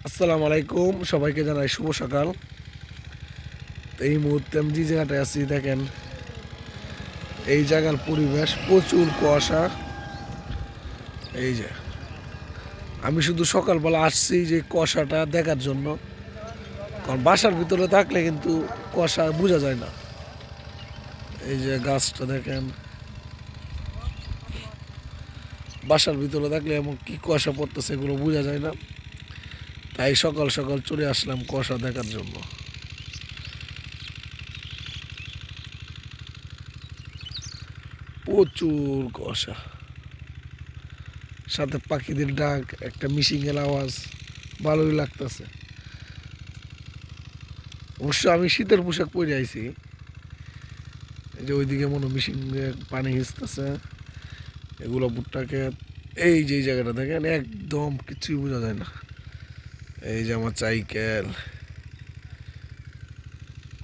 আসসালামু আলাইকুম, সবাইকে জানাই শুভ সকাল। এই মুহূর্তে আমি যে জায়গাটায় আছি দেখেন, এই জায়গার পরিবেশ প্রচুর কুয়াশা। এই যে আমি শুধু সকালবেলা আসছি যে কুয়াশাটা দেখার জন্য, কারণ বাসার ভিতরে থাকলে কিন্তু কুয়াশা বোঝা যায় না। এই যে গাছটা দেখেন, বাসার ভিতরে থাকলে এমন কি কুয়াশা পড়তেছে এগুলো বোঝা যায় না। তাই সকাল সকাল চলে আসলাম কুয়াশা দেখার জন্য। প্রচুর কুয়াশা, সাথে পাখিদের ডাক, একটা মিশিংয়ের আওয়াজ, ভালোই লাগতেছে। অবশ্য আমি শীতের পোশাক পরে আইছি। এই যে ওইদিকে মনে মিশিং পানি হিসতেছে, এগুলো ভুট্টাকে। এই যে এই জায়গাটা দেখেন একদম কিছুই বোঝা যায় না। এই যে আমার সাইকেল,